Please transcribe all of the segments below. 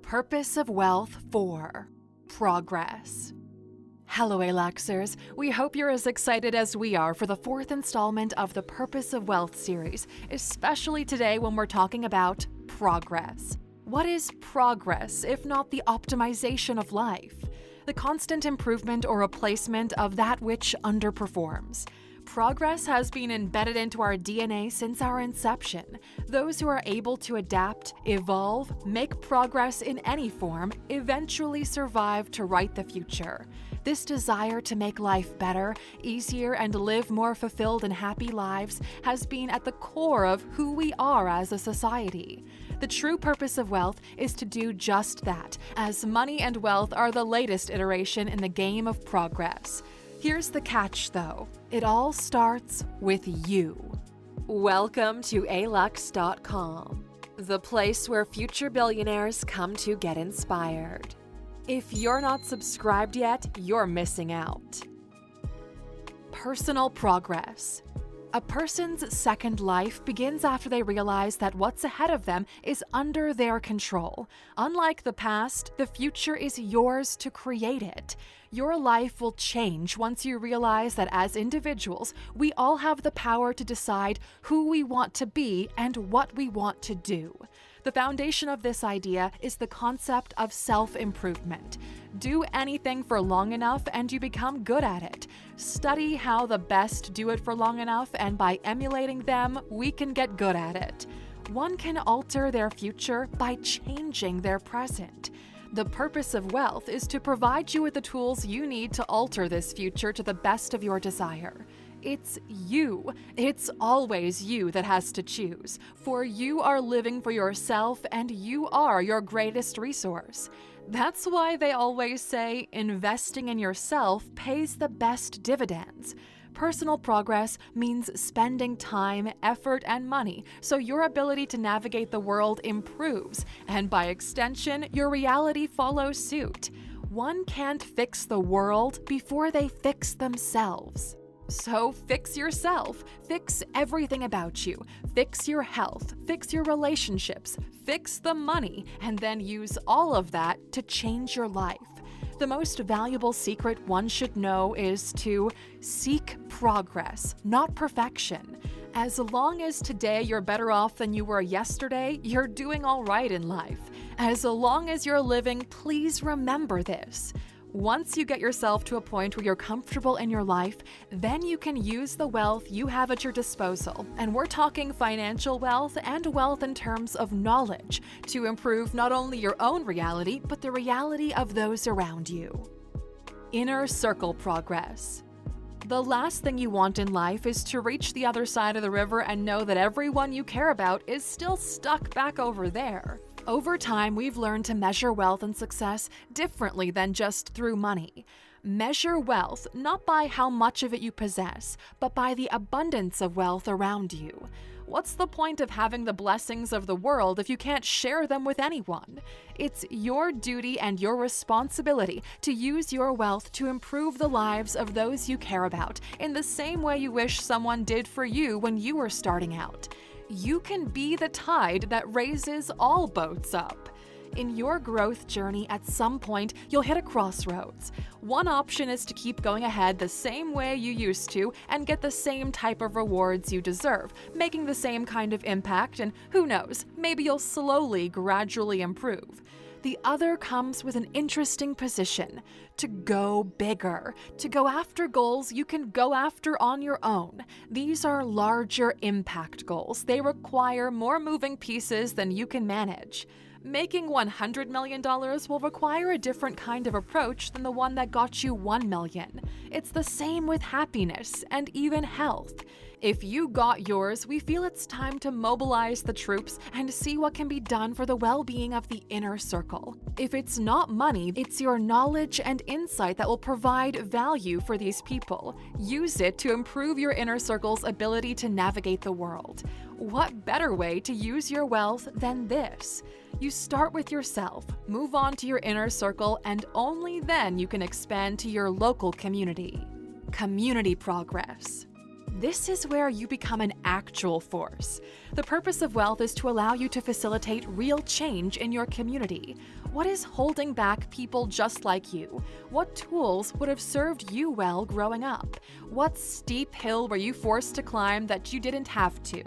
Purpose of Wealth 4. Progress. Hello, Aluxers. We hope you're as excited as we are for the fourth installment of the Purpose of Wealth series, especially today when we're talking about progress. What is progress if not the optimization of life? The constant improvement or replacement of that which underperforms. Progress has been embedded into our DNA since our inception. Those who are able to adapt, evolve, make progress in any form, eventually survive to write the future. This desire to make life better, easier, and live more fulfilled and happy lives has been at the core of who we are as a society. The true purpose of wealth is to do just that, as money and wealth are the latest iteration in the game of progress. Here's the catch, though. It all starts with you. Welcome to alux.com, the place where future billionaires come to get inspired. If you're not subscribed yet, you're missing out. Personal progress. A person's second life begins after they realize that what's ahead of them is under their control. Unlike the past, the future is yours to create it. Your life will change once you realize that as individuals, we all have the power to decide who we want to be and what we want to do. The foundation of this idea is the concept of self-improvement. Do anything for long enough and you become good at it. Study how the best do it for long enough, and by emulating them, we can get good at it. One can alter their future by changing their present. The purpose of wealth is to provide you with the tools you need to alter this future to the best of your desire. It's you. It's always you that has to choose, for you are living for yourself and you are your greatest resource. That's why they always say investing in yourself pays the best dividends. Personal progress means spending time, effort, and money so your ability to navigate the world improves, and by extension, your reality follows suit. One can't fix the world before they fix themselves. So fix yourself, fix everything about you, fix your health, fix your relationships, fix the money, and then use all of that to change your life. The most valuable secret one should know is to seek progress, not perfection. As long as today you're better off than you were yesterday, you're doing all right in life. As long as you're living, please remember this. Once you get yourself to a point where you're comfortable in your life, then you can use the wealth you have at your disposal, and we're talking financial wealth and wealth in terms of knowledge, to improve not only your own reality, but the reality of those around you. Inner circle progress. The last thing you want in life is to reach the other side of the river and know that everyone you care about is still stuck back over there. Over time, we've learned to measure wealth and success differently than just through money. Measure wealth not by how much of it you possess, but by the abundance of wealth around you. What's the point of having the blessings of the world if you can't share them with anyone? It's your duty and your responsibility to use your wealth to improve the lives of those you care about in the same way you wish someone did for you when you were starting out. You can be the tide that raises all boats up. In your growth journey, at some point, you'll hit a crossroads. One option is to keep going ahead the same way you used to and get the same type of rewards you deserve, making the same kind of impact, and who knows, maybe you'll slowly, gradually improve. The other comes with an interesting position: to go bigger, to go after goals you can go after on your own. These are larger impact goals. They require more moving pieces than you can manage. Making $100 million will require a different kind of approach than the one that got you $1 million. It's the same with happiness and even health. If you got yours, we feel it's time to mobilize the troops and see what can be done for the well-being of the inner circle. If it's not money, it's your knowledge and insight that will provide value for these people. Use it to improve your inner circle's ability to navigate the world. What better way to use your wealth than this? You start with yourself, move on to your inner circle, and only then you can expand to your local community. Community progress. This is where you become an actual force. The purpose of wealth is to allow you to facilitate real change in your community. What is holding back people just like you? What tools would have served you well growing up? What steep hill were you forced to climb that you didn't have to?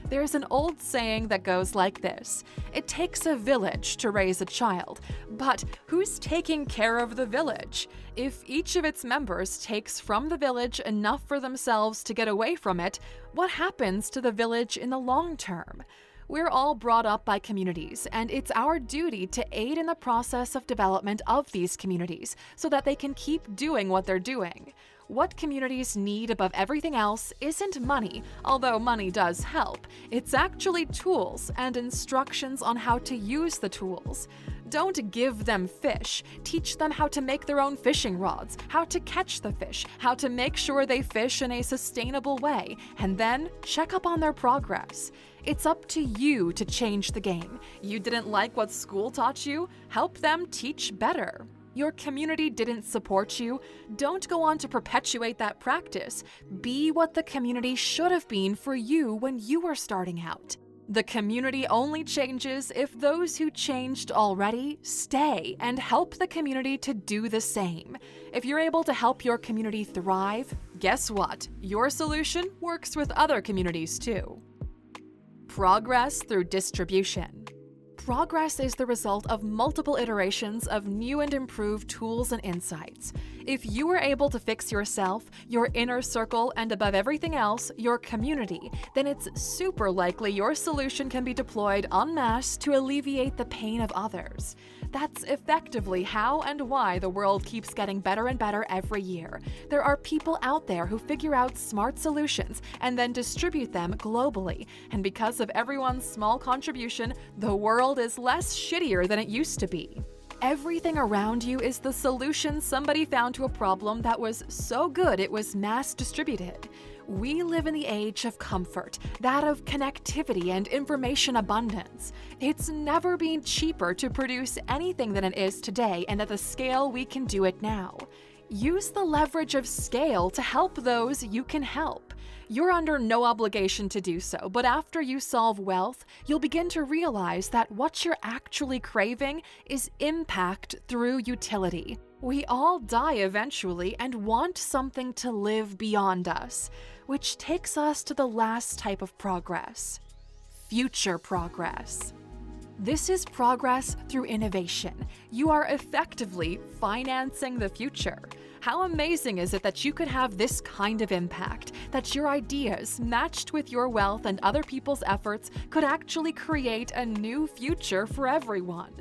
There's an old saying that goes like this: it takes a village to raise a child, but who's taking care of the village? If each of its members takes from the village enough for themselves to get away from it, what happens to the village in the long term? We're all brought up by communities, and it's our duty to aid in the process of development of these communities so that they can keep doing what they're doing. What communities need above everything else isn't money, although money does help. It's actually tools and instructions on how to use the tools. Don't give them fish. Teach them how to make their own fishing rods, how to catch the fish, how to make sure they fish in a sustainable way, and then check up on their progress. It's up to you to change the game. You didn't like what school taught you? Help them teach better. Your community didn't support you? Don't go on to perpetuate that practice. Be what the community should have been for you when you were starting out. The community only changes if those who changed already stay and help the community to do the same. If you're able to help your community thrive, guess what? Your solution works with other communities too. Progress through distribution. Progress is the result of multiple iterations of new and improved tools and insights. If you were able to fix yourself, your inner circle, and above everything else, your community, then it's super likely your solution can be deployed en masse to alleviate the pain of others. That's effectively how and why the world keeps getting better and better every year. There are people out there who figure out smart solutions and then distribute them globally. And because of everyone's small contribution, the world is less shittier than it used to be. Everything around you is the solution somebody found to a problem that was so good it was mass distributed. We live in the age of comfort, that of connectivity and information abundance. It's never been cheaper to produce anything than it is today, and at the scale we can do it now. Use the leverage of scale to help those you can help. You're under no obligation to do so, but after you solve wealth, you'll begin to realize that what you're actually craving is impact through utility. We all die eventually and want something to live beyond us, which takes us to the last type of progress: future progress. This is progress through innovation. You are effectively financing the future. How amazing is it that you could have this kind of impact, that your ideas, matched with your wealth and other people's efforts, could actually create a new future for everyone?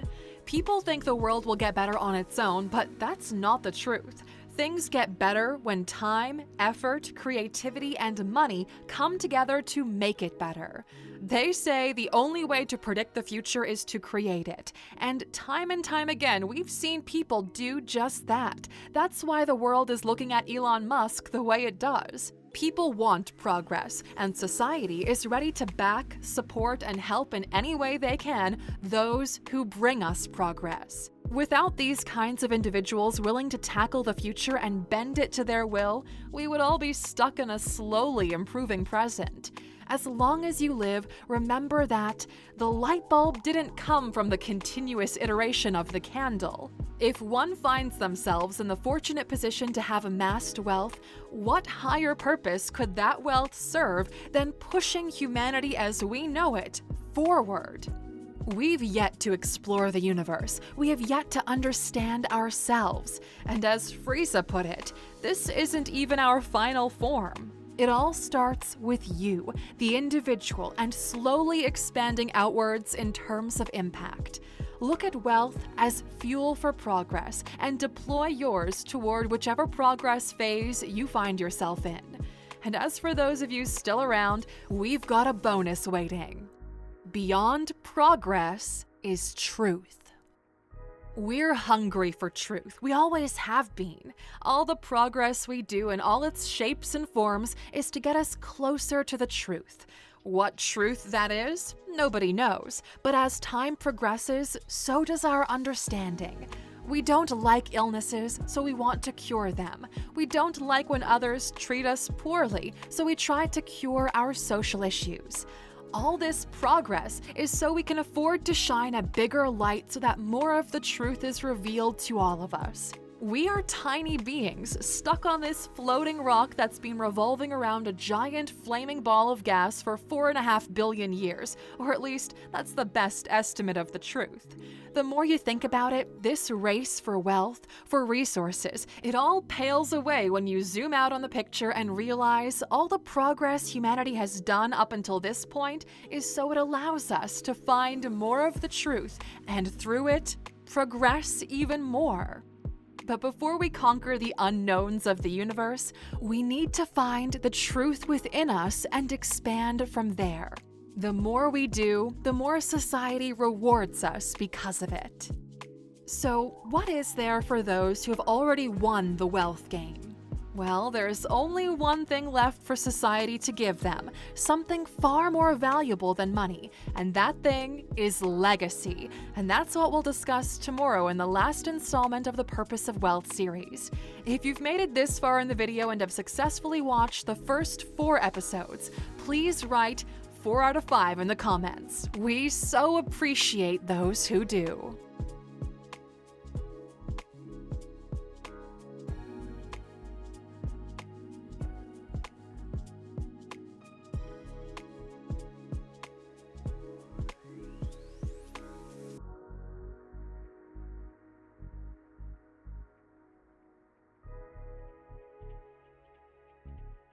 People think the world will get better on its own, but that's not the truth. Things get better when time, effort, creativity, and money come together to make it better. They say the only way to predict the future is to create it. And time again, we've seen people do just that. That's why the world is looking at Elon Musk the way it does. People want progress, and society is ready to back, support, and help in any way they can those who bring us progress. Without these kinds of individuals willing to tackle the future and bend it to their will, we would all be stuck in a slowly improving present. As long as you live, remember that the light bulb didn't come from the continuous iteration of the candle. If one finds themselves in the fortunate position to have amassed wealth, what higher purpose could that wealth serve than pushing humanity as we know it forward? We've yet to explore the universe. We have yet to understand ourselves. And as Frieza put it, this isn't even our final form. It all starts with you, the individual, and slowly expanding outwards in terms of impact. Look at wealth as fuel for progress and deploy yours toward whichever progress phase you find yourself in. And as for those of you still around, we've got a bonus waiting. Beyond progress is truth. We're hungry for truth. We always have been. All the progress we do in all its shapes and forms is to get us closer to the truth. What truth that is, nobody knows. But as time progresses, so does our understanding. We don't like illnesses, so we want to cure them. We don't like when others treat us poorly, so we try to cure our social issues. All this progress is so we can afford to shine a bigger light so that more of the truth is revealed to all of us. We are tiny beings stuck on this floating rock that's been revolving around a giant flaming ball of gas for 4.5 billion years, or at least that's the best estimate of the truth. The more you think about it, this race for wealth, for resources, it all pales away when you zoom out on the picture and realize all the progress humanity has done up until this point is so it allows us to find more of the truth and through it, progress even more. But before we conquer the unknowns of the universe, we need to find the truth within us and expand from there. The more we do, the more society rewards us because of it. So, what is there for those who have already won the wealth game? Well, there's only one thing left for society to give them, something far more valuable than money, and that thing is legacy. And that's what we'll discuss tomorrow in the last installment of the Purpose of Wealth series. If you've made it this far in the video and have successfully watched the first 4 episodes, please write 4 out of 5 in the comments. We so appreciate those who do.